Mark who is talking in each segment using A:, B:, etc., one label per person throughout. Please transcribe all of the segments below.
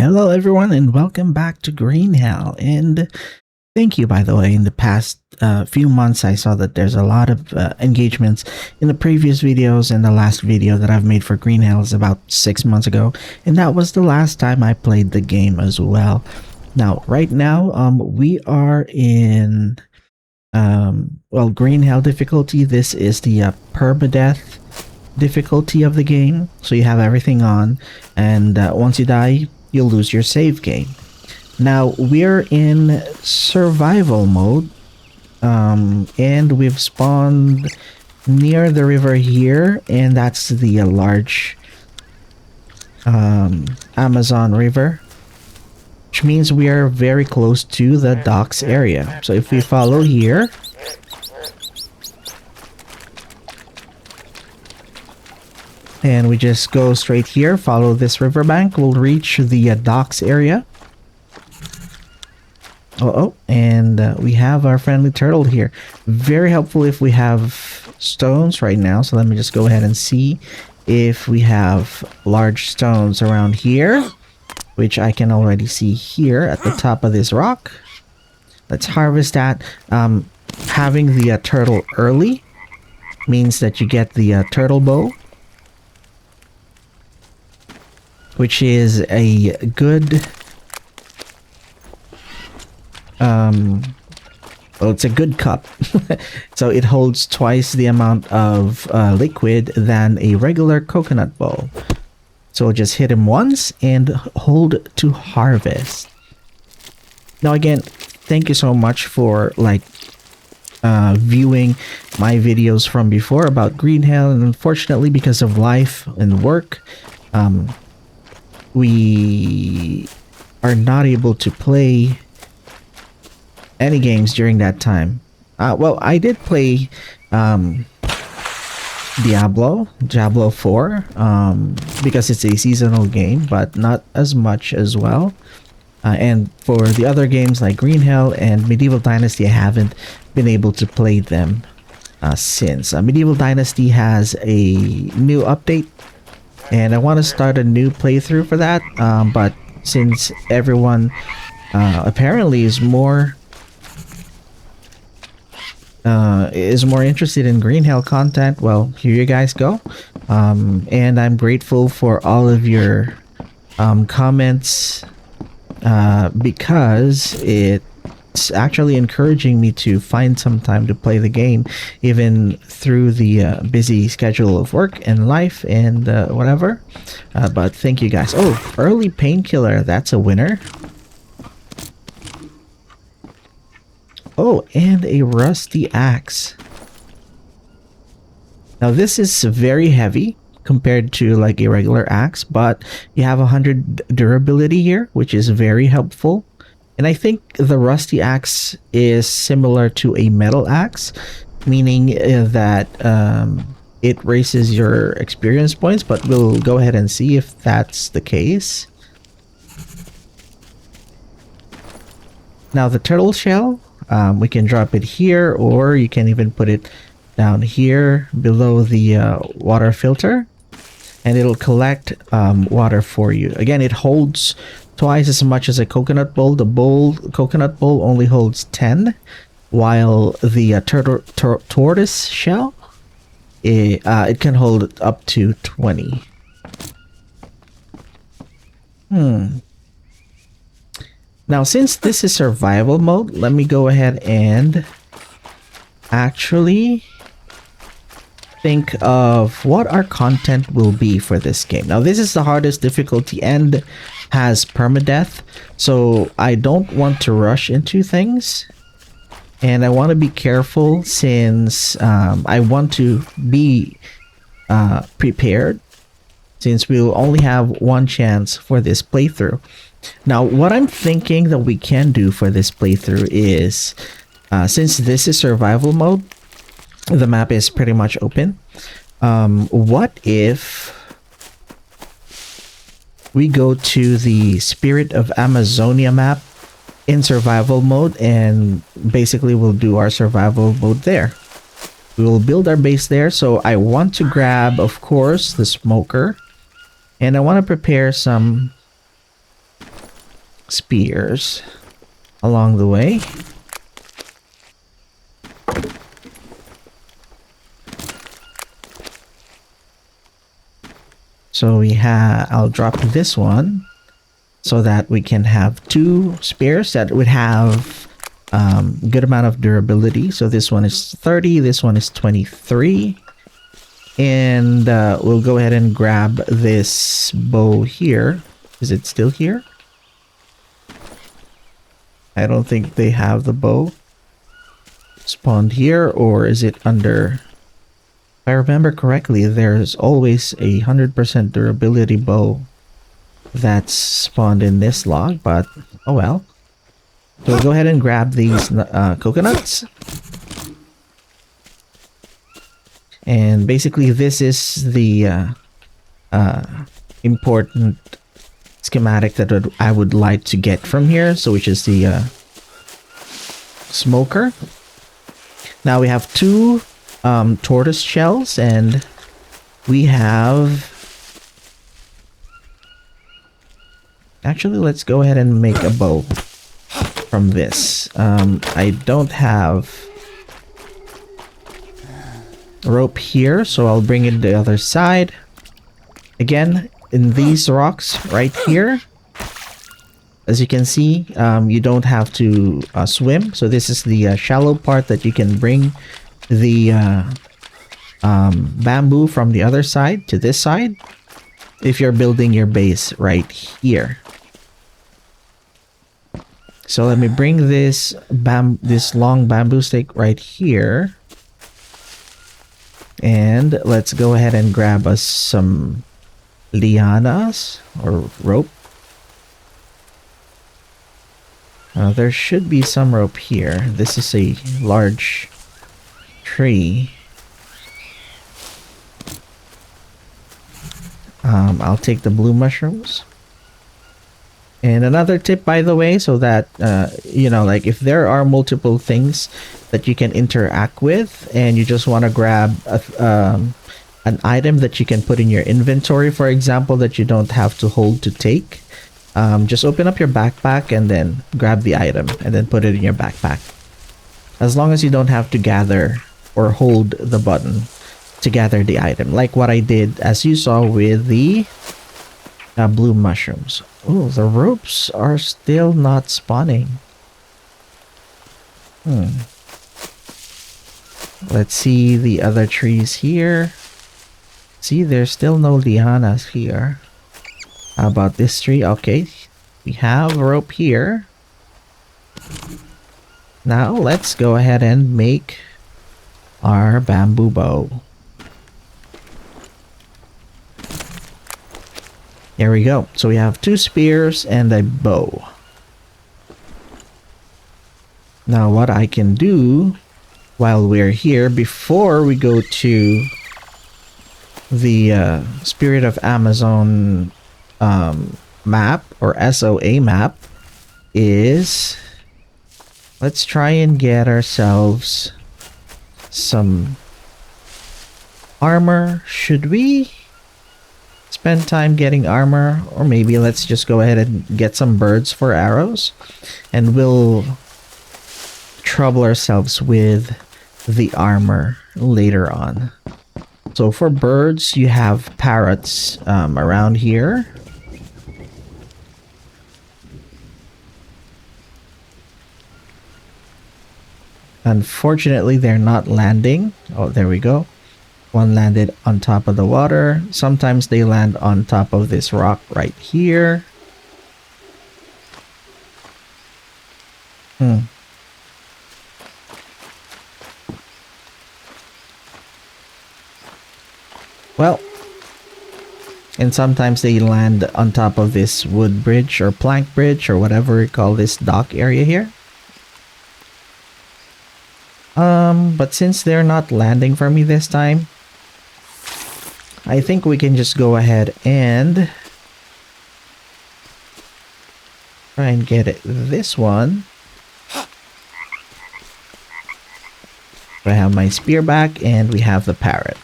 A: Hello everyone and welcome back to Green Hell. And thank you, by the way. In the past few months I saw that there's a lot of engagements in the previous videos, and the last video that I've made for Green Hell is about 6 months ago, and that was the last time I played the game as well. Now right now we are in well, Green Hell difficulty. This is the Permadeath difficulty of the game, so you have everything on, and once you die you'll lose your save game. Now we're in survival mode, and we've spawned near the river here, and that's the large Amazon River, which means we are very close to the docks area. So if we follow here, and we just go straight here, follow this riverbank, we'll reach the docks area. And we have our friendly turtle here. Very helpful if we have stones right now. So let me just go ahead and see if we have large stones around here, which I can already see here at the top of this rock. Let's harvest that. Having the turtle early means that you get the turtle bow, which is a good well, it's a good cup. So it holds twice the amount of liquid than a regular coconut bowl. So we'll just hit him once and hold to harvest. Now again, thank you so much for viewing my videos from before about Green Hell, and unfortunately because of life and work, we are not able to play any games during that time. Well, I did play Diablo 4 because it's a seasonal game, but not as much as well. And for the other games like Green Hell and Medieval Dynasty, I haven't been able to play them since. Medieval Dynasty has a new update, and I want to start a new playthrough for that, but since everyone apparently is more interested in Green Hell content, well, here you guys go. And I'm grateful for all of your comments, because it's actually encouraging me to find some time to play the game, even through the busy schedule of work and life and whatever. But thank you guys. Oh, early painkiller, that's a winner. Oh, and a rusty axe. Now this is very heavy compared to like a regular axe, but you have 100 durability here, which is very helpful. And I think the rusty axe is similar to a metal axe, meaning that it raises your experience points, but we'll go ahead and see if that's the case. Now the turtle shell, we can drop it here, or you can even put it down here below the water filter, and it'll collect water for you. Again, it holds twice as much as a coconut bowl. The coconut bowl only holds 10, while the tortoise shell, it can hold up to 20. Now, since this is survival mode, let me go ahead and actually think of what our content will be for this game. Now, this is the hardest difficulty and has permadeath, so I don't want to rush into things, and I want to be careful since I want to be prepared, since we'll only have one chance for this playthrough. Now, what I'm thinking that we can do for this playthrough is, since this is survival mode, the map is pretty much open. What if we go to the Spirit of Amazonia map in survival mode, and basically we'll do our survival mode there. We will build our base there. So I want to grab, of course, the smoker, and I want to prepare some spears along the way. So I'll drop this one so that we can have 2 spears that would have good amount of durability. So this one is 30, this one is 23. And we'll go ahead and grab this bow here. Is it still here? I don't think they have the bow spawned here, or is it under... If I remember correctly, there's always a 100% durability bow that's spawned in this log, but oh well. So we'll go ahead and grab these coconuts. And basically this is the important schematic that I would like to get from here, so which is the smoker. Now we have 2 tortoise shells, and we have... Actually, let's go ahead and make a bow from this. I don't have rope here, so I'll bring it to the other side. Again, in these rocks right here, as you can see, you don't have to swim. So this is the shallow part that you can bring the bamboo from the other side to this side if you're building your base right here. So let me bring this long bamboo stick right here, and let's go ahead and grab us some lianas or rope. There should be some rope here. This is a large tree. I'll take the blue mushrooms. And another tip, by the way, so that you know, like if there are multiple things that you can interact with and you just want to grab an item that you can put in your inventory, for example, that you don't have to hold to take, just open up your backpack and then grab the item and then put it in your backpack. As long as you don't have to gather or hold the button to gather the item, like what I did, as you saw with the blue mushrooms. Oh, the ropes are still not spawning. Let's see the other trees here. See, there's still no lianas here. How about this tree? Okay, we have rope here. Now let's go ahead and make our bamboo bow. There we go. So we have 2 spears and a bow. Now what I can do while we're here, before we go to the Spirit of Amazon map or SOA map, is let's try and get ourselves some armor. Should we spend time getting armor, or maybe let's just go ahead and get some birds for arrows, and we'll trouble ourselves with the armor later on. So for birds, you have parrots around here. Unfortunately, they're not landing. Oh, there we go. One landed on top of the water. Sometimes they land on top of this rock right here. Well, and sometimes they land on top of this wood bridge or plank bridge or whatever you call this dock area here. But since they're not landing for me this time, I think we can just go ahead and try and get it. This one. I have my spear back and we have the parrot.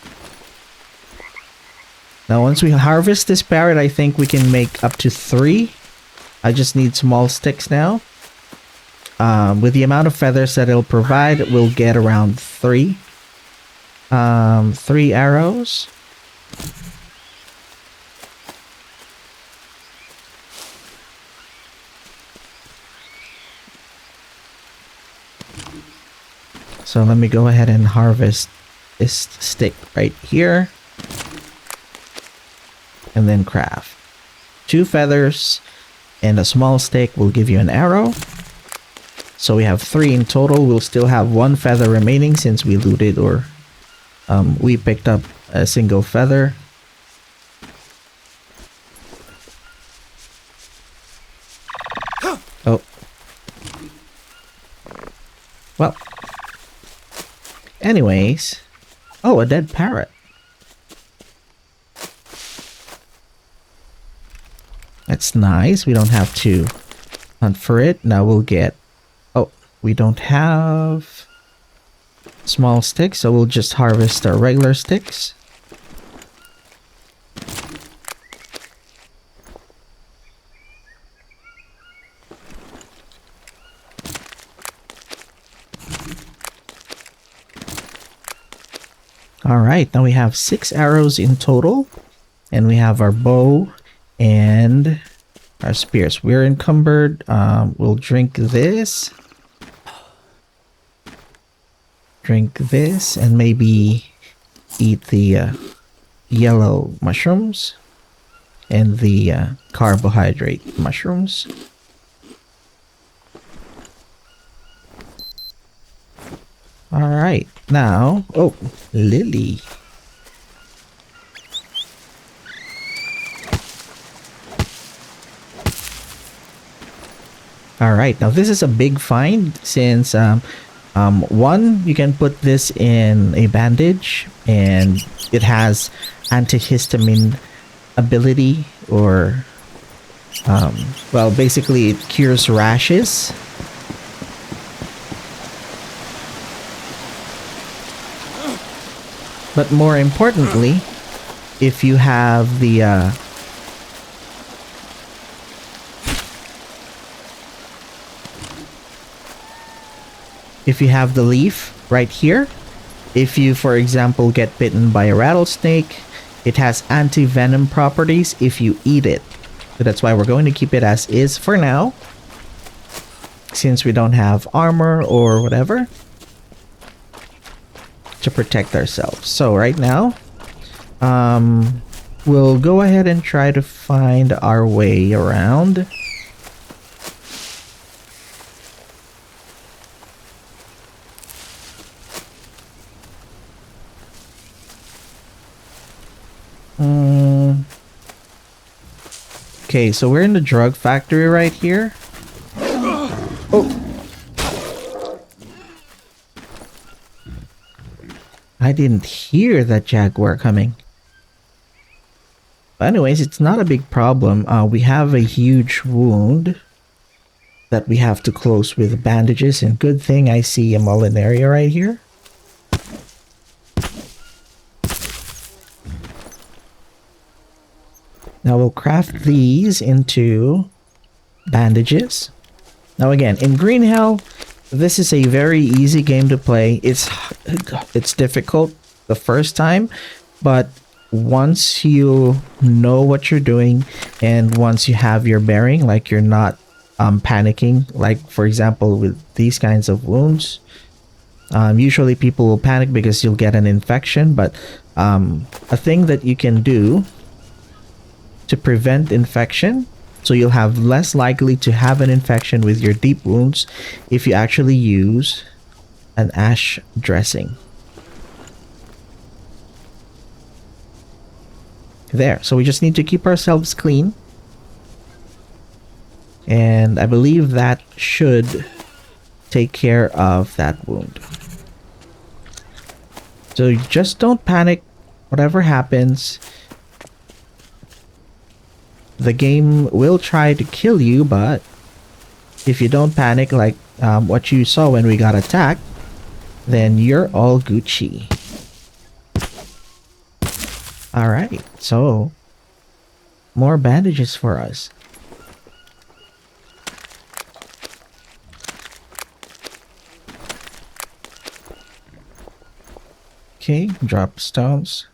A: Now once we harvest this parrot, I think we can make up to 3 I just need small sticks now. With the amount of feathers that it'll provide, we'll get around 3 arrows. So let me go ahead and harvest this stick right here. And then craft. 2 feathers and a small stick will give you an arrow. So we have 3 in total. We'll still have 1 feather remaining since we looted or we picked up a single feather. Oh. Well. Anyways. Oh, a dead parrot. That's nice. We don't have to hunt for it. Now we'll get... Oh, we don't have small sticks, so we'll just harvest our regular sticks. Alright, now we have 6 arrows in total. And we have our bow and our spears. We're encumbered. We'll drink this. Drink this and maybe eat the yellow mushrooms and the carbohydrate mushrooms. Alright, now, oh, Lily. Alright, now this is a big find since one, you can put this in a bandage and it has antihistamine ability or well, basically it cures rashes. But more importantly, if you have the leaf right here, if you, for example, get bitten by a rattlesnake, it has anti-venom properties if you eat it. So that's why we're going to keep it as is for now, since we don't have armor or whatever to protect ourselves. So right now, we'll go ahead and try to find our way around. Okay, so we're in the drug factory right here. Oh! I didn't hear that jaguar coming. But anyways, it's not a big problem. We have a huge wound that we have to close with bandages, and good thing I see a Molinaria right here. Now we'll craft these into bandages. Now again, in Green Hell, this is a very easy game to play. It's difficult the first time, but once you know what you're doing and once you have your bearing, like you're not panicking, like for example with these kinds of wounds, usually people will panic because you'll get an infection, but a thing that you can do to prevent infection, so you'll have less likely to have an infection with your deep wounds if you actually use an ash dressing. There, so we just need to keep ourselves clean. And I believe that should take care of that wound. So just don't panic, whatever happens. The game will try to kill you, but if you don't panic like what you saw when we got attacked, then you're all Gucci. Alright, so more bandages for us. Okay, drop stones.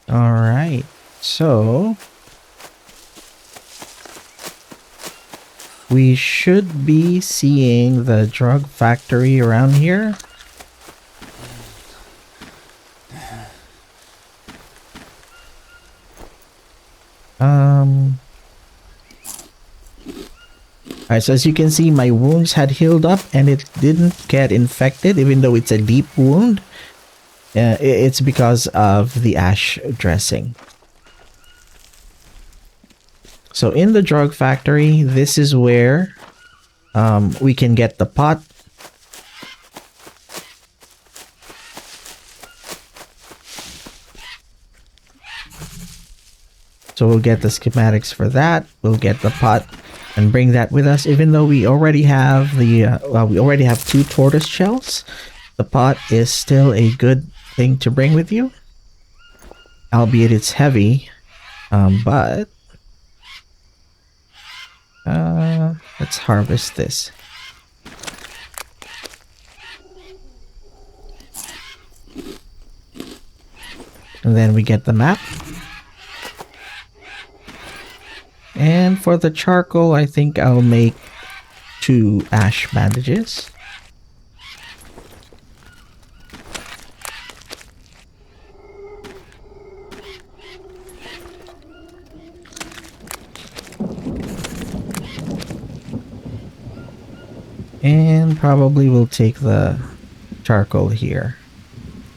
A: All right, so we should be seeing the drug factory around here. Alright, so as you can see, my wounds had healed up and it didn't get infected, even though it's a deep wound. It's because of the ash dressing. So in the drug factory, this is where we can get the pot. So we'll get the schematics for that. We'll get the pot and bring that with us. Even though we already have the we already have 2 tortoise shells, the pot is still a good thing to bring with you. Albeit it's heavy, but let's harvest this. And then we get the map. And for the charcoal, I think I'll make 2 ash bandages. And probably we'll take the charcoal here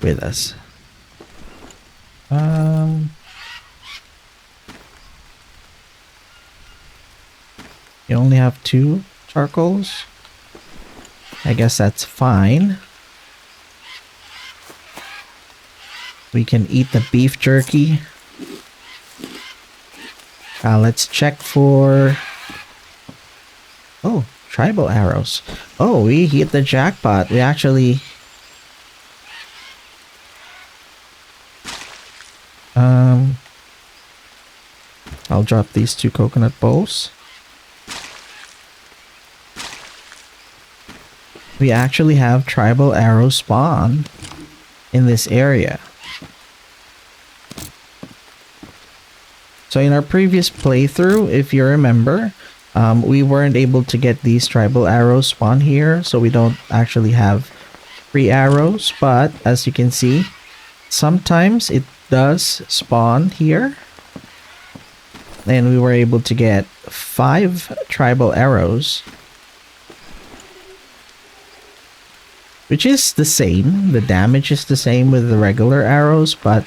A: with us. You only have 2 charcoals. I guess that's fine. We can eat the beef jerky. Let's check for... Oh, tribal arrows. Oh, we hit the jackpot. We actually... I'll drop these 2 coconut bowls. We actually have tribal arrow spawn in this area. So in our previous playthrough, if you remember, we weren't able to get these tribal arrows spawn here, so we don't actually have free arrows. But as you can see, sometimes it does spawn here. And we were able to get 5 tribal arrows, which is the same. The damage is the same with the regular arrows, but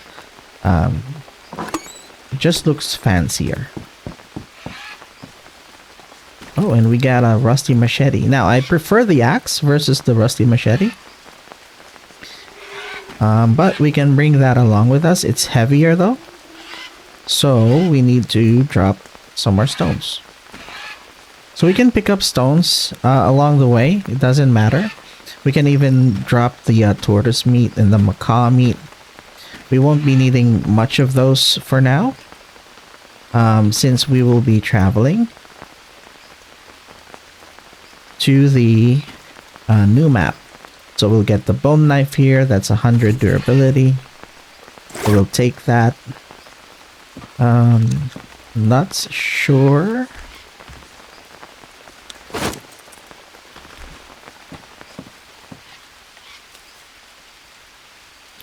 A: it just looks fancier. Oh, and we got a rusty machete. Now, I prefer the axe versus the rusty machete. But we can bring that along with us. It's heavier though. So we need to drop some more stones. So we can pick up stones along the way. It doesn't matter. We can even drop the tortoise meat and the macaw meat. We won't be needing much of those for now, since we will be traveling to the new map. So we'll get the bone knife here. That's 100 durability. We'll take that. Not sure.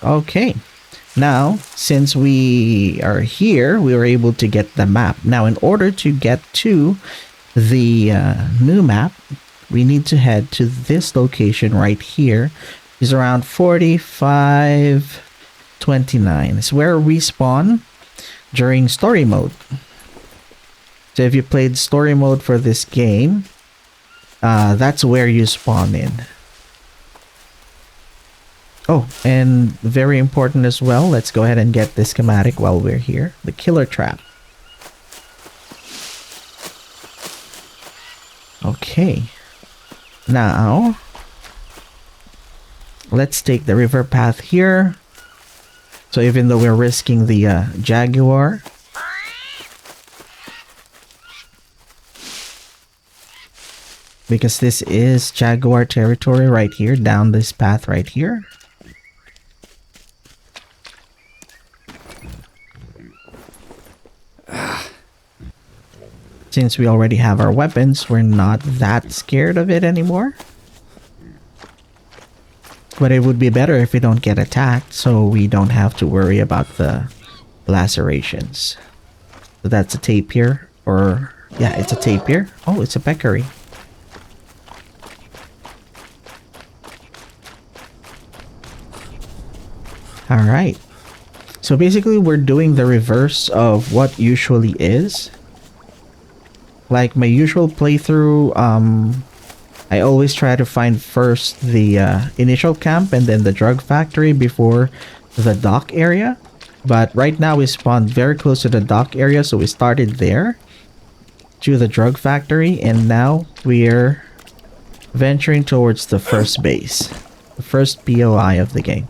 A: Okay, now since we are here, we were able to get the map. Now in order to get to the new map, we need to head to this location right here. It's around 4529. It's where we spawn during story mode. So if you played story mode for this game, that's where you spawn in. Oh, and very important as well, let's go ahead and get this schematic while we're here. The killer trap. Okay. Now, let's take the river path here. So even though we're risking the jaguar, because this is jaguar territory right here, down this path right here. Since we already have our weapons, we're not that scared of it anymore. But it would be better if we don't get attacked, so we don't have to worry about the lacerations. So that's a tapir, or yeah, it's a tapir. Oh, it's a peccary. Alright. So basically we're doing the reverse of what usually is. Like my usual playthrough, I always try to find first the initial camp and then the drug factory before the dock area. But right now we spawned very close to the dock area, so we started there to the drug factory, and now we're venturing towards the first base, the first POI of the game.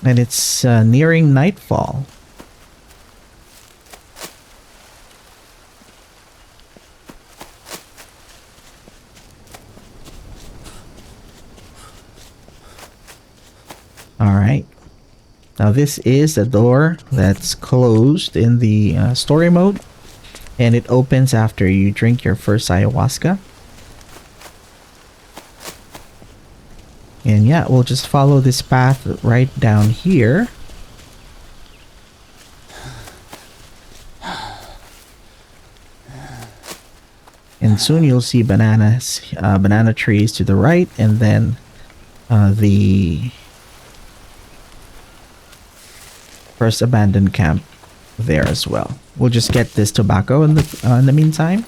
A: And it's nearing nightfall. Alright. Now this is the door that's closed in the story mode. And it opens after you drink your first ayahuasca. And yeah, we'll just follow this path right down here. And soon you'll see bananas, banana trees to the right, and then the first abandoned camp there as well. We'll just get this tobacco in the meantime.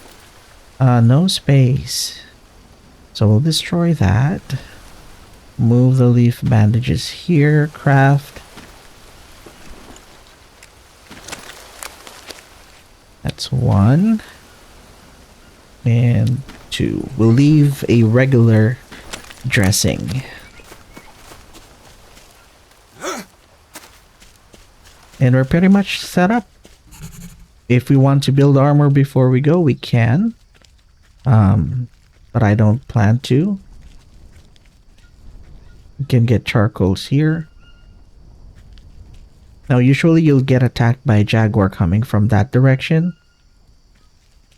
A: No space. So we'll destroy that. Move the leaf bandages here. Craft. That's 1. And 2. We'll leave a regular dressing. And we're pretty much set up. If we want to build armor before we go, we can. But I don't plan to. We can get charcoals here. Now usually you'll get attacked by a jaguar coming from that direction.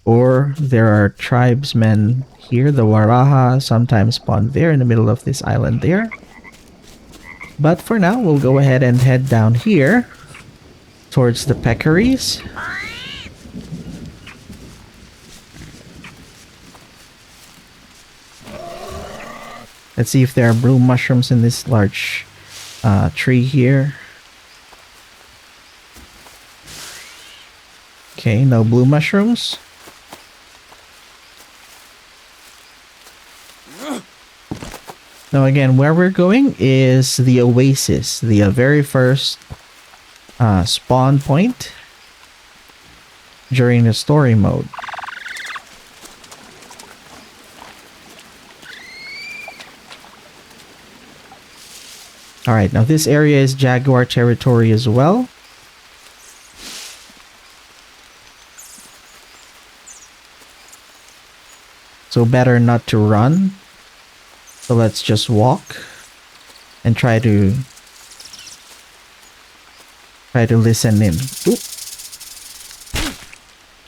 A: Or there are tribesmen here, the Waraha, sometimes spawn there in the middle of this island there. But for now, we'll go ahead and head down here towards the peccaries. Let's see if there are blue mushrooms in this large tree here. Okay, no blue mushrooms. Now again, where we're going is the oasis, the very first spawn point during the story mode. Alright, now this area is jaguar territory as well. So better not to run. So let's just walk and try to listen in. Oop.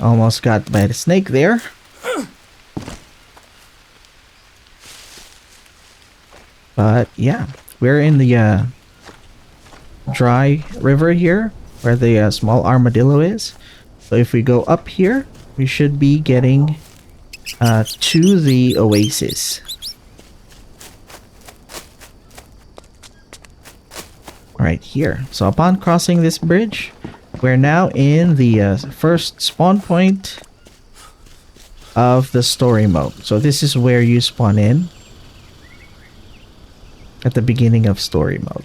A: Almost got by the snake there. But yeah, we're in the dry river here where the small armadillo is. So if we go up here, we should be getting to the oasis. Right here. So upon crossing this bridge, we're now in the first spawn point of the story mode. So this is where you spawn in at the beginning of story mode.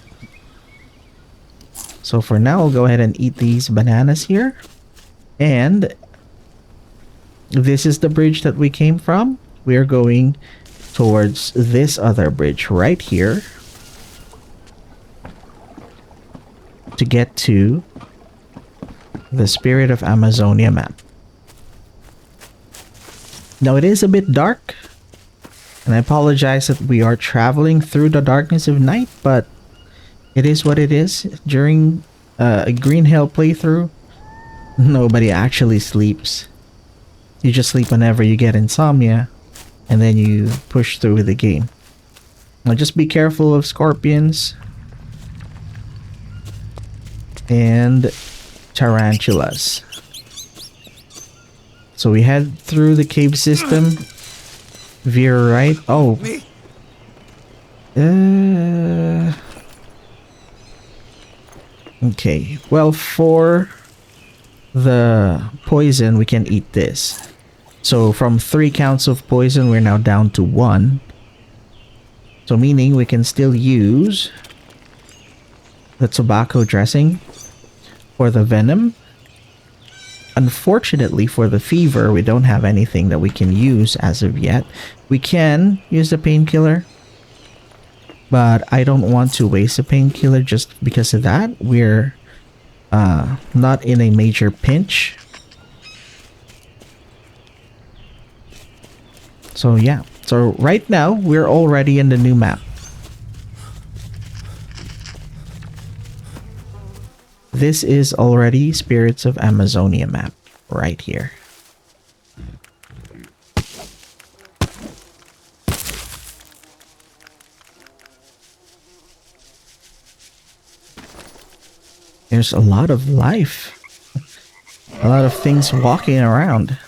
A: So for now, I'll go ahead and eat these bananas here. And this is the bridge that we came from. we're going towards this other bridge right here to get to the Spirit of Amazonia map. Now it is a bit dark, and I apologize that we are traveling through the darkness of night, but it is what it is. During a Green Hill playthrough, nobody actually sleeps. You just sleep whenever you get insomnia, and then you push through the game. Now just be careful of scorpions and tarantulas. So we head through the cave system, veer right. Oh, okay. Well, for the poison, we can eat this. So from 3 counts of poison, we're now down to 1. So meaning we can still use the tobacco dressing for the venom. Unfortunately, for the fever, we don't have anything that we can use as of yet. We can use the painkiller, but I don't want to waste a painkiller just because of that. We're not in a major pinch. So yeah, so right now we're already in the new map. This is already Spirits of Amazonia map right here. There's a lot of life. A lot of things walking around.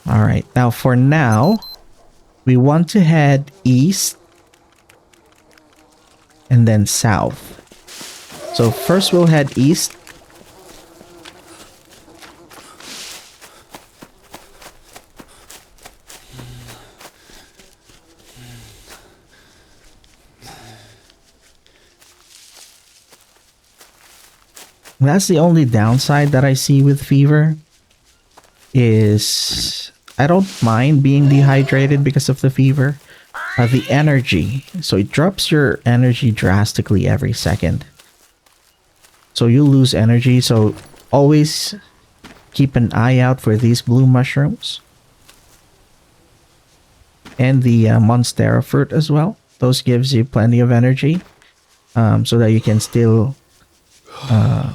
A: Alright, now for now, we want to head east and then south. So first we'll head east. That's the only downside that I see with fever, is I don't mind being dehydrated because of the fever. The energy, so it drops your energy drastically every second. So you lose energy, so always keep an eye out for these blue mushrooms. And the monstera fruit as well. Those gives you plenty of energy, so that you can still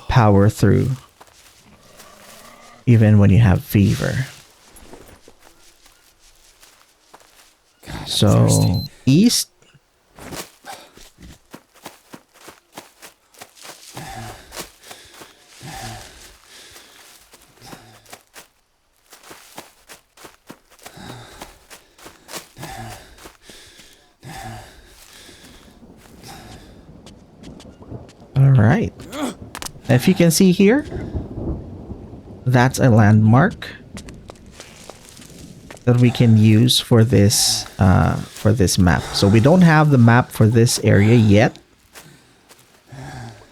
A: power through even when you have fever. God, so east. All right. If you can see here, that's a landmark that we can use for this map. So we don't have the map for this area yet.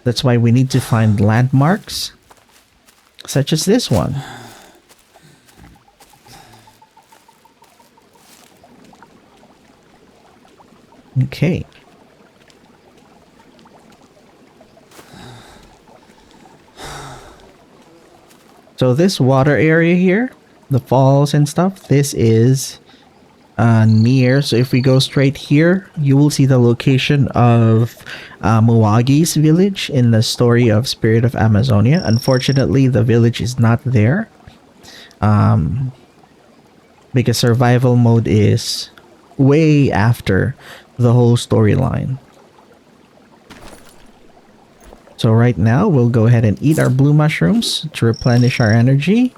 A: That's why we need to find landmarks such as this one. Okay. So this water area here, the falls and stuff, this is near. So if we go straight here, you will see the location of Muwagi's village in the story of Spirit of Amazonia. Unfortunately, the village is not there, because survival mode is way after the whole storyline. So right now, we'll go ahead and eat our blue mushrooms to replenish our energy.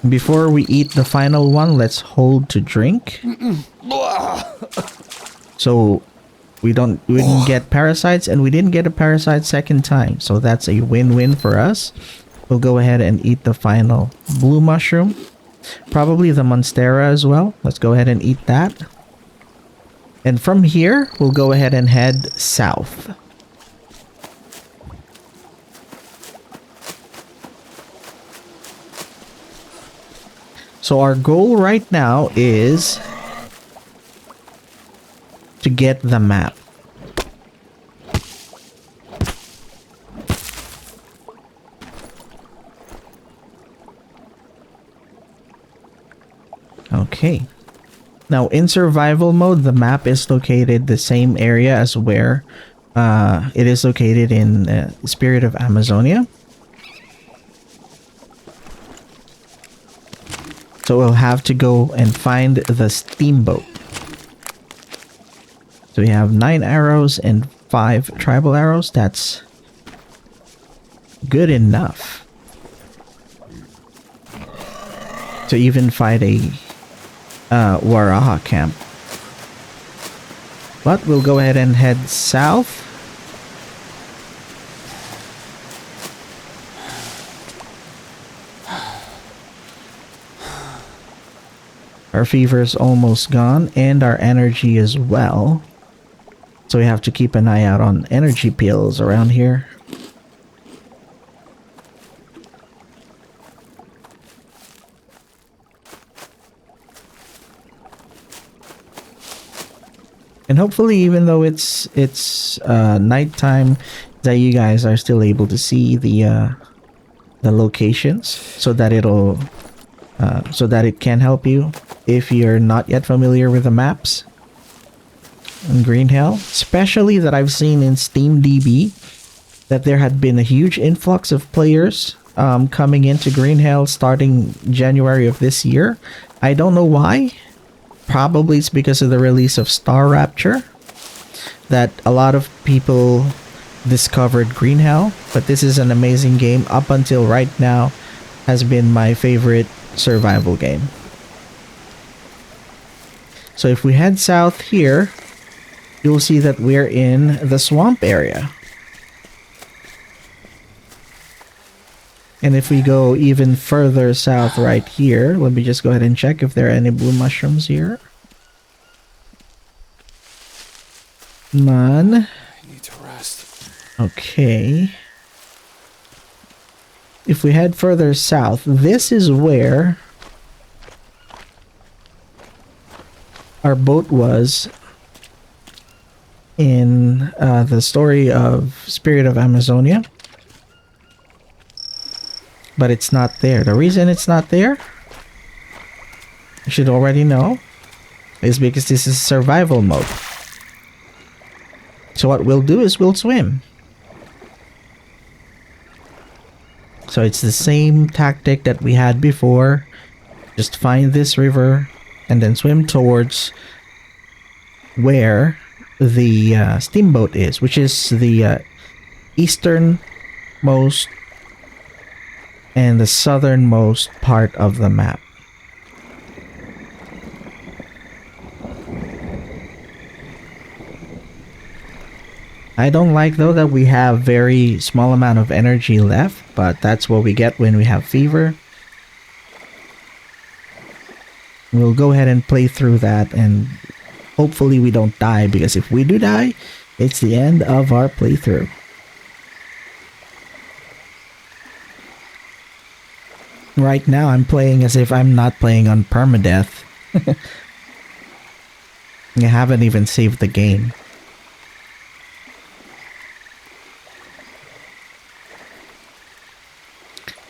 A: Before we eat the final one, let's hold to drink. So we didn't get parasites, and we didn't get a parasite second time. So that's a win-win for us. We'll go ahead and eat the final blue mushroom. Probably the monstera as well. Let's go ahead and eat that. And from here, we'll go ahead and head south. So our goal right now is to get the map. Okay. Now in survival mode, the map is located the same area as where it is located in Spirit of Amazonia. So we'll have to go and find the steamboat. So we have 9 arrows and 5 tribal arrows. That's good enough to even fight a Waraha camp. But we'll go ahead and head south. Our fever is almost gone, and our energy as well. So we have to keep an eye out on energy pills around here. And hopefully, even though it's nighttime, that you guys are still able to see the locations, so that it can help you if you're not yet familiar with the maps in Green Hell. Especially that I've seen in SteamDB that there had been a huge influx of players coming into Green Hell starting January of this year. I don't know why. Probably it's because of the release of Star Rapture that a lot of people discovered Green Hell. But this is an amazing game. Up until right now has been my favorite survival game. So if we head south here, you'll see that we're in the swamp area. And if we go even further south right here, let me just go ahead and check if there are any blue mushrooms here. None.
B: I need to rest.
A: Okay. If we head further south, this is where our boat was in the story of Spirit of Amazonia. But it's not there. The reason it's not there, you should already know, is because this is survival mode. So what we'll do is we'll swim. So it's the same tactic that we had before. Just find this river and then swim towards where the steamboat is, which is the easternmost and the southernmost part of the map. I don't like though that we have very small amount of energy left, but that's what we get when we have fever. We'll go ahead and play through that, and hopefully we don't die, because if we do die, it's the end of our playthrough. Right now I'm playing as if I'm not playing on Permadeath. I haven't even saved the game.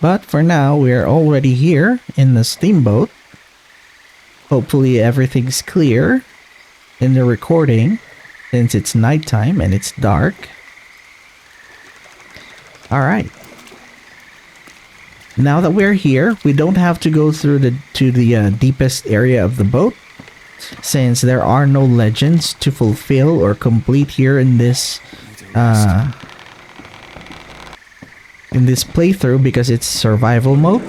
A: But for now, we're already here in the steamboat. Hopefully everything's clear in the recording, since it's nighttime and it's dark. Alright. Now that we're here, we don't have to go through the deepest area of the boat, since there are no legends to fulfill or complete here in this playthrough, because it's survival mode.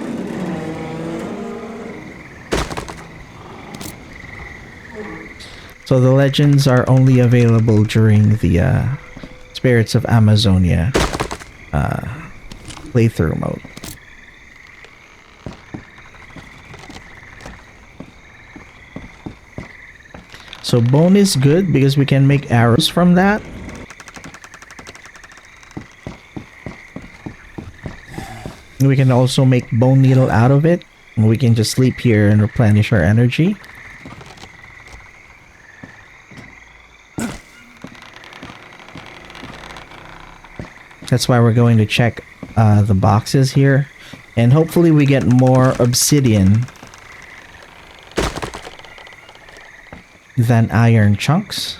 A: So the legends are only available during the Spirits of Amazonia playthrough mode. So bone is good because we can make arrows from that. We can also make bone needle out of it. And we can just sleep here and replenish our energy. That's why we're going to check the boxes here. And hopefully we get more obsidian than iron chunks.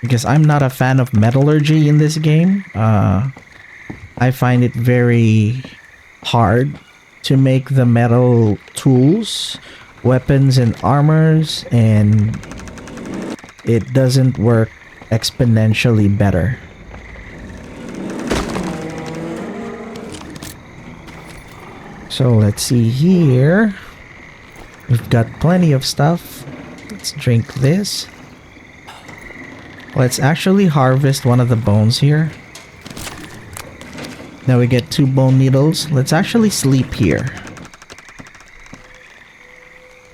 A: Because I'm not a fan of metallurgy in this game. I find it very hard to make the metal tools, weapons, and armors, and it doesn't work exponentially better. So let's see here. We've got plenty of stuff. Let's drink this. Let's actually harvest one of the bones here. Now we get 2 bone needles. Let's actually sleep here.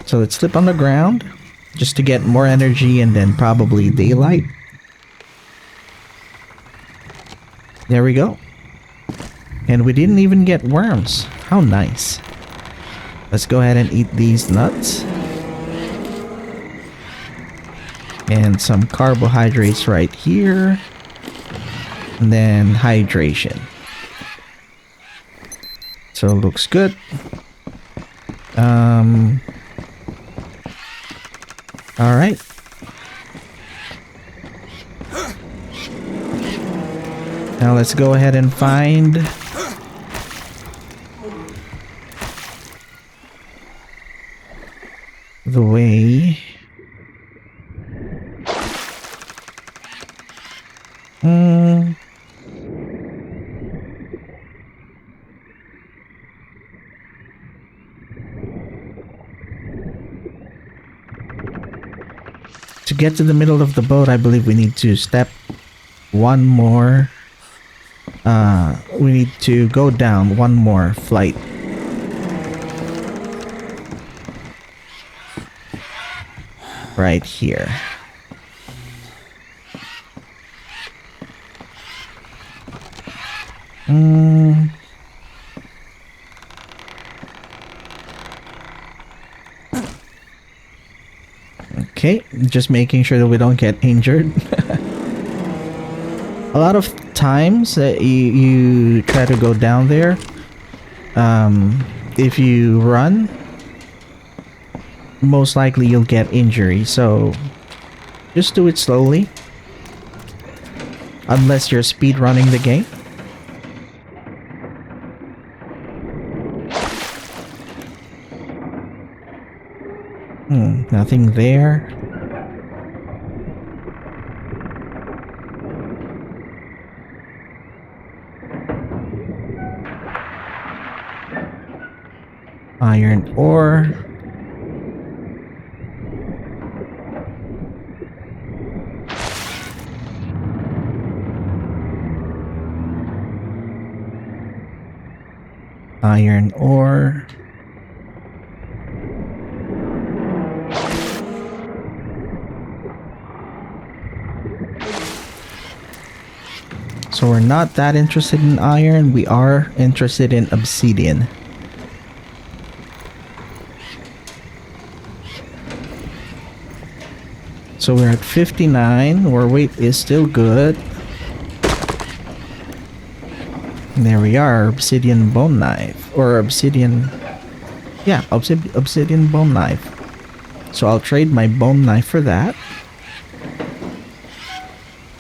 A: So let's sleep on the ground just to get more energy and then probably daylight. There we go. And we didn't even get worms. How nice. Let's go ahead and eat these nuts. And some carbohydrates right here. And then hydration. So it looks good. Alright. Now let's go ahead and find the way. To get to the middle of the boat, I believe we need to step one more. We need to go down one more flight. Right here. Okay, just making sure that we don't get injured. A lot of times that you try to go down there, if you run, most likely you'll get injury, so just do it slowly. Unless you're speed running the game. Nothing there. Iron ore. Iron ore. So we're not that interested in iron, we are interested in obsidian. So we're at 59, our weight is still good. And there we are, obsidian bone knife, or obsidian, yeah, obsidian bone knife. So I'll trade my bone knife for that.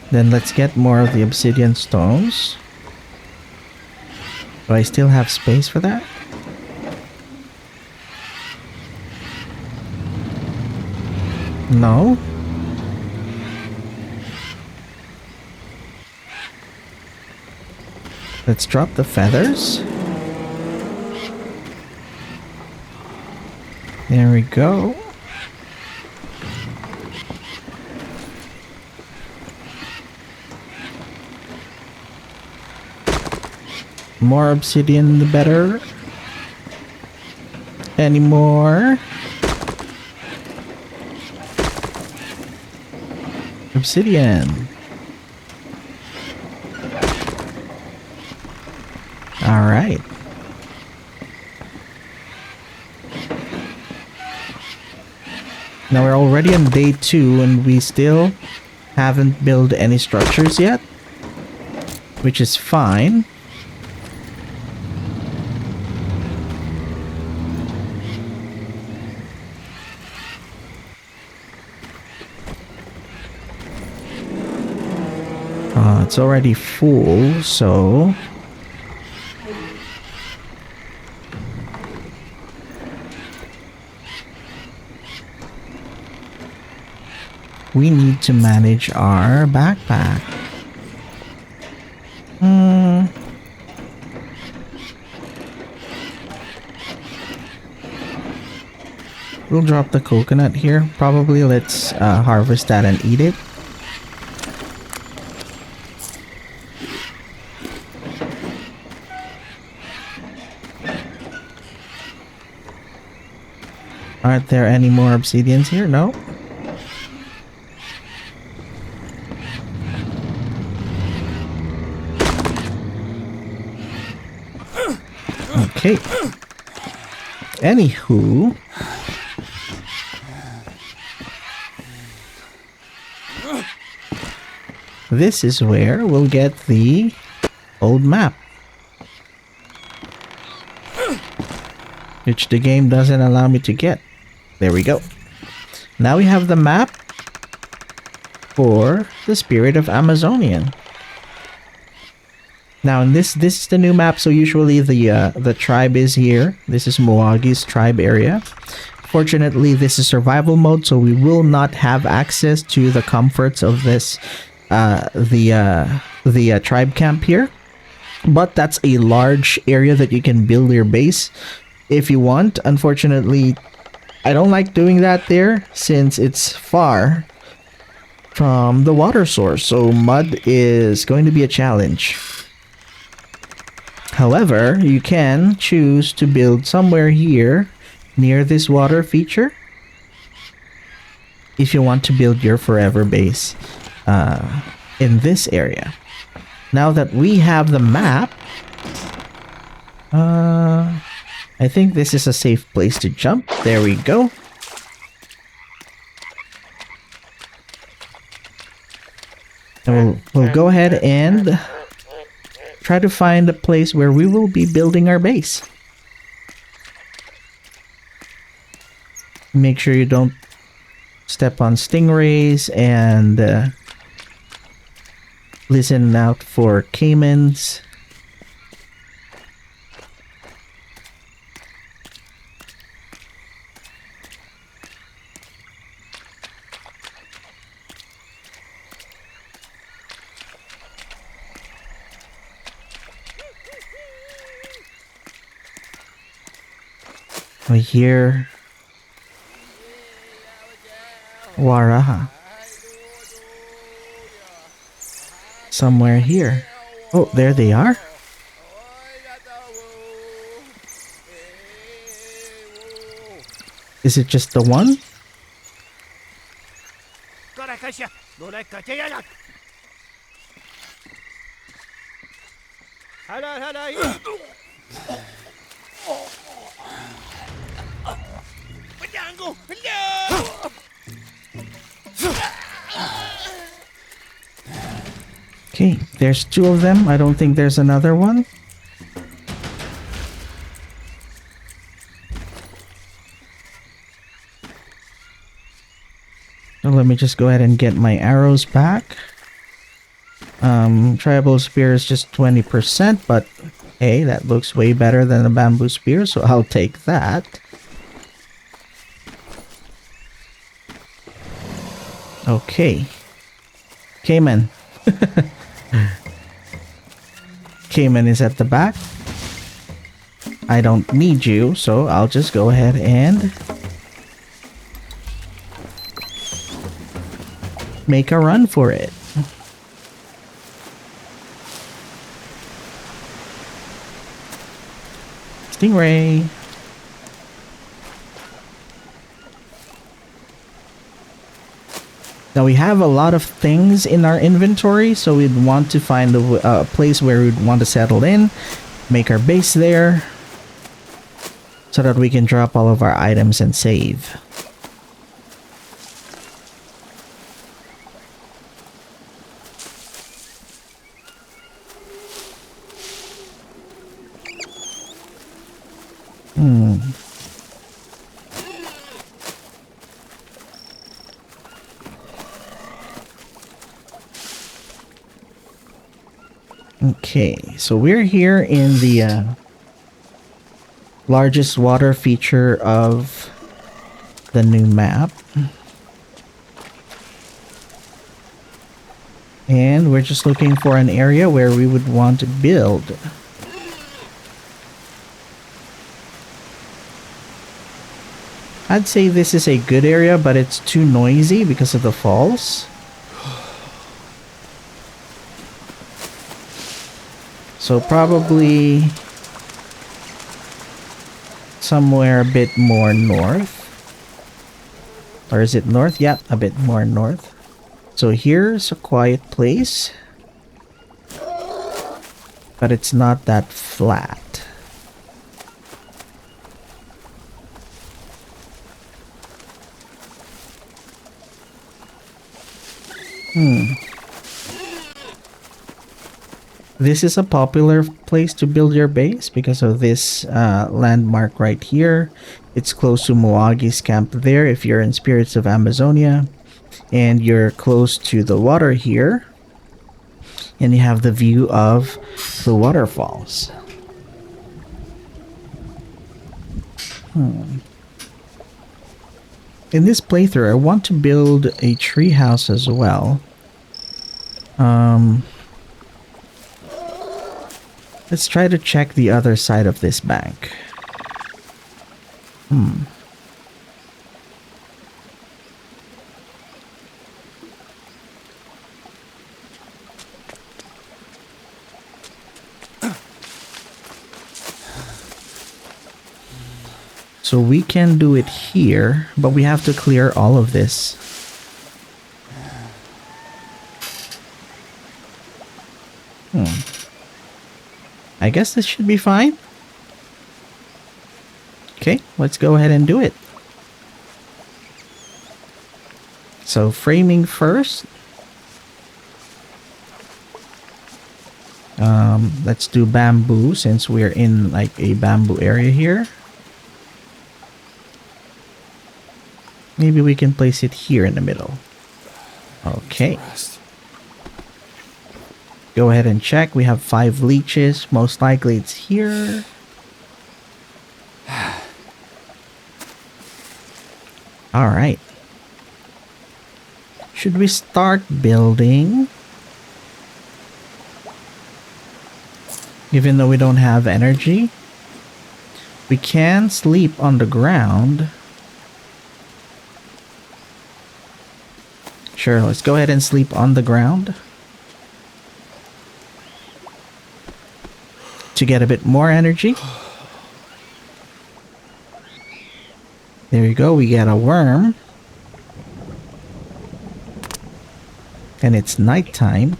A: Then let's get more of the obsidian stones. Do I still have space for that? No. Let's drop the feathers. There we go. More obsidian, the better. Any more? Obsidian. All right. Now we're already on day 2 and we still haven't built any structures yet, which is fine. It's already full, so we need to manage our backpack. We'll drop the coconut here. Probably let's harvest that and eat it. Aren't there any more obsidians here? No. Okay. Anywho. This is where we'll get the old map. Which the game doesn't allow me to get. There we go. Now we have the map for the Spirit of Amazonian. Now this is the new map, so usually the tribe is here. This is Moagi's tribe area. Fortunately, this is survival mode, so we will not have access to the comforts of this the tribe camp here. But that's a large area that you can build your base if you want. Unfortunately, I don't like doing that there since it's far from the water source, so mud is going to be a challenge. However, you can choose to build somewhere here near this water feature if you want to build your forever base in this area. Now that we have the map, I think this is a safe place to jump. There we go. And we'll go ahead and try to find a place where we will be building our base. Make sure you don't step on stingrays and listen out for caimans. We hear Waraha somewhere here. Oh, there they are. Is it just the one? Okay, there's 2 of them. I don't think there's another one. So let me just go ahead and get my arrows back. Tribal spear is just 20%, but hey, that looks way better than a bamboo spear, so I'll take that. Okay. Cayman. Cayman is at the back. I don't need you, so I'll just go ahead and make a run for it. Stingray. Now we have a lot of things in our inventory, so we'd want to find a place where we'd want to settle in, make our base there, so that we can drop all of our items and save. Okay, so we're here in the largest water feature of the new map. And we're just looking for an area where we would want to build. I'd say this is a good area, but it's too noisy because of the falls. So probably somewhere a bit more north. Or is it north? Yeah, a bit more north. So here's a quiet place. But it's not that flat. This is a popular place to build your base because of this landmark right here. It's close to Moagi's camp there if you're in Spirits of Amazonia. And you're close to the water here. And you have the view of the waterfalls. In this playthrough, I want to build a tree house as well. Let's try to check the other side of this bank. So we can do it here, but we have to clear all of this. I guess this should be fine. Okay, let's go ahead and do it. So framing first. Let's do bamboo since we're in like a bamboo area here. Maybe we can place it here in the middle. Okay. Go ahead and check. We have 5 leeches. Most likely it's here. Alright. Should we start building? Even though we don't have energy. We can sleep on the ground. Sure, let's go ahead and sleep on the ground. To get a bit more energy. There you go, we get a worm. And it's nighttime.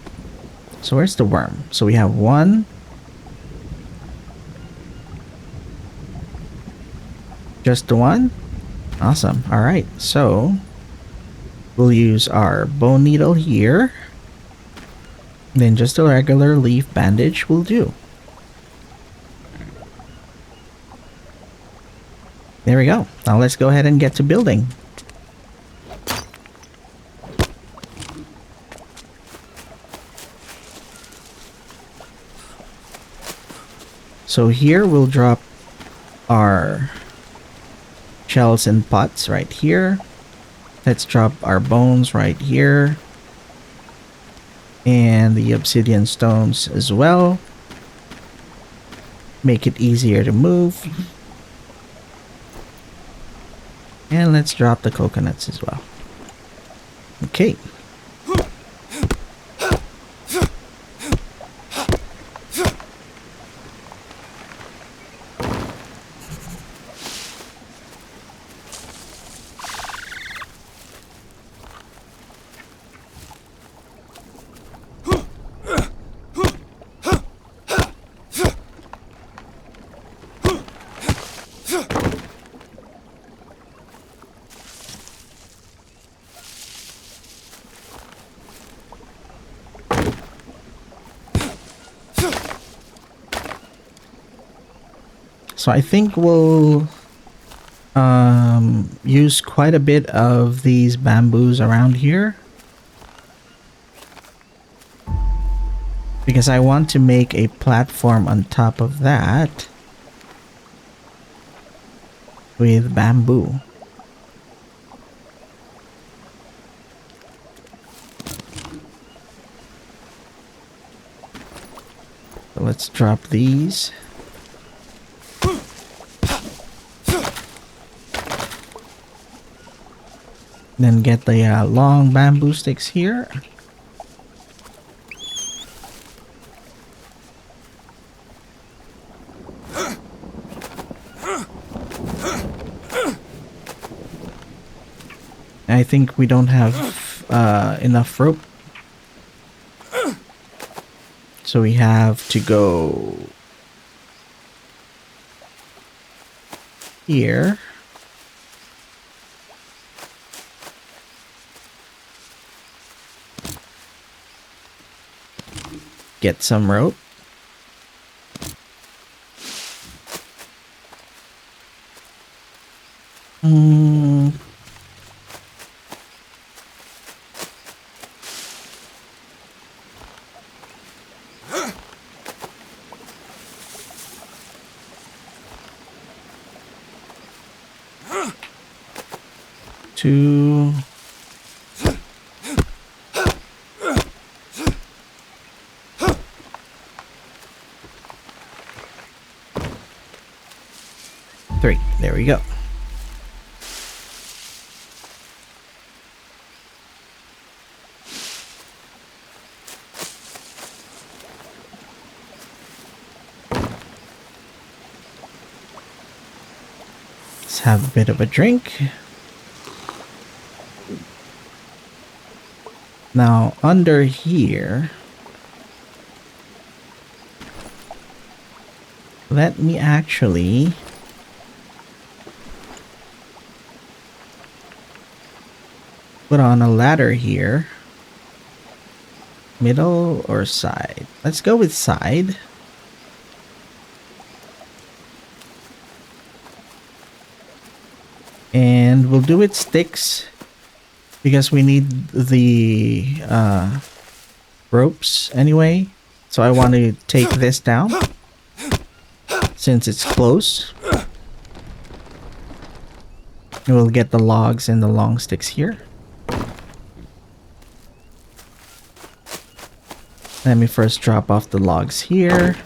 A: So where's the worm? So we have 1. Just the 1? Awesome. Alright, so we'll use our bone needle here. Then just a regular leaf bandage will do. There we go. Now let's go ahead and get to building. So here we'll drop our shells and pots right here. Let's drop our bones right here. And the obsidian stones as well. Make it easier to move. And let's drop the coconuts as well. Okay. So I think we'll use quite a bit of these bamboos around here, because I want to make a platform on top of that with bamboo. So let's drop these. Then get the long bamboo sticks here. I think we don't have enough rope. So we have to go here. Get some rope. Two. Three. There we go. Let's have a bit of a drink. Now, under here, let me actually put on a ladder here. Middle or side? Let's go with side. And we'll do it sticks, because we need the ropes anyway. So I want to take this down since it's close. We'll get the logs and the long sticks here. Let me first drop off the logs here.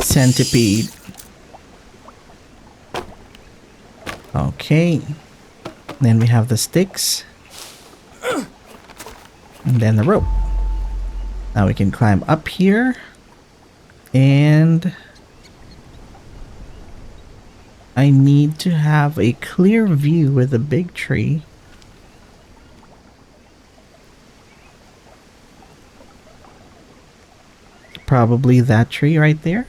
A: Centipede. Okay. Then we have the sticks. And then the rope. Now we can climb up here. And I need to have a clear view with a big tree. Probably that tree right there.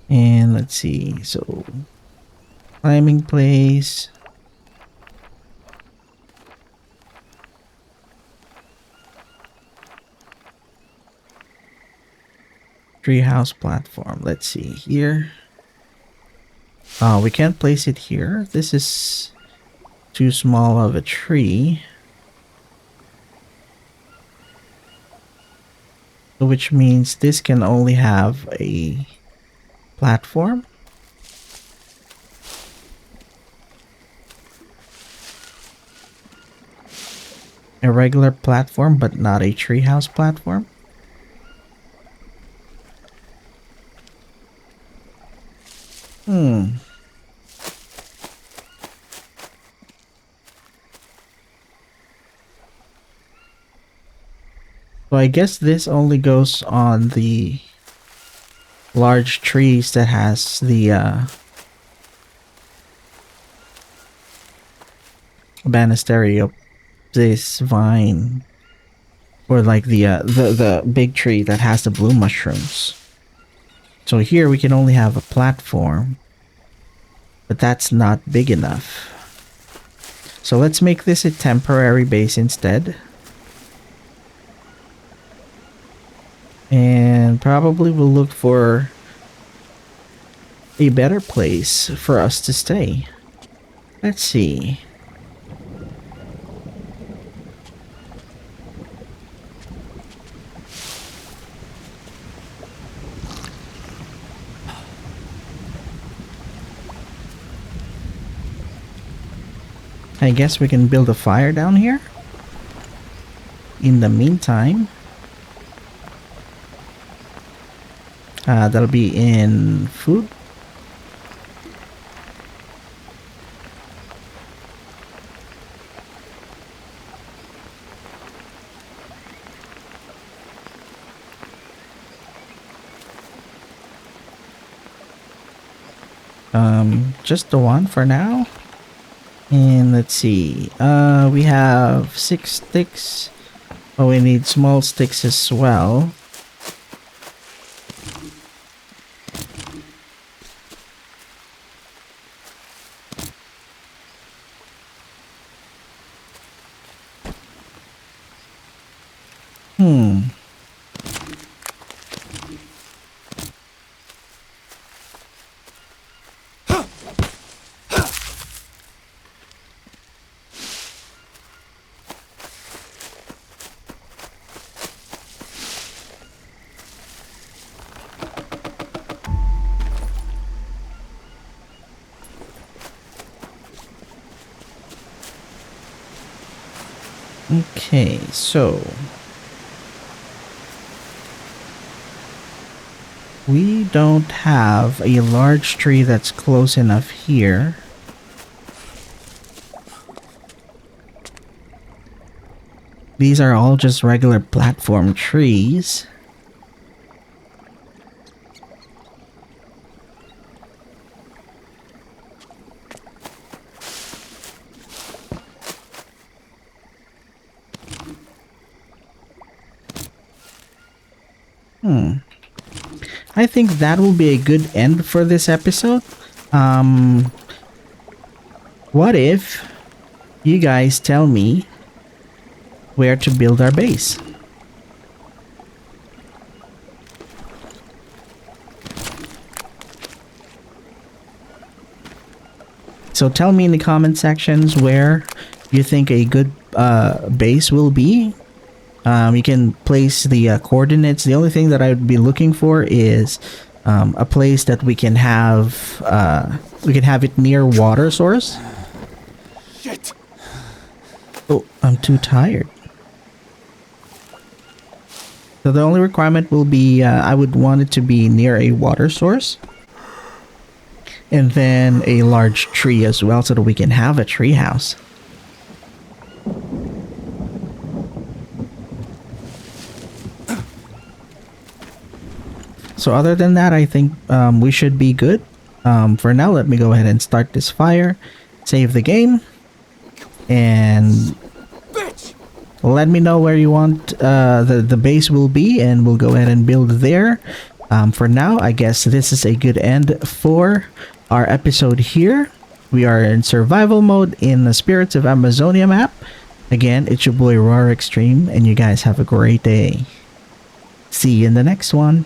A: And let's see, so climbing place. Treehouse platform. Let's see here. Oh, we can't place it here. This is too small of a tree. Which means this can only have a platform. A regular platform, but not a treehouse platform. So I guess this only goes on the large trees that has the banistery of this vine, or like the big tree that has the blue mushrooms. So here we can only have a platform, but that's not big enough. So let's make this a temporary base instead. And probably we'll look for a better place for us to stay. Let's see. I guess we can build a fire down here. In the meantime, that'll be in food. Just the one for now. And let's see. We have 6 sticks. Oh, we need small sticks as well. Okay, so we don't have a large tree that's close enough here. These are all just regular platform trees. I think that will be a good end for this episode. What if you guys tell me where to build our base? So tell me in the comment sections where you think a good base will be. You can place the coordinates. The only thing that I would be looking for is a place that we can have it near water source.
B: Shit.
A: Oh, I'm too tired. So the only requirement will be I would want it to be near a water source. And then a large tree as well, so that we can have a tree house. So other than that, I think we should be good. For now, let me go ahead and start this fire, save the game, and let me know where you want the base will be, and we'll go ahead and build there. For now, I guess this is a good end for our episode here. We are in survival mode in the Spirits of Amazonia map. Again, it's your boy Roar Extreme, and you guys have a great day. See you in the next one.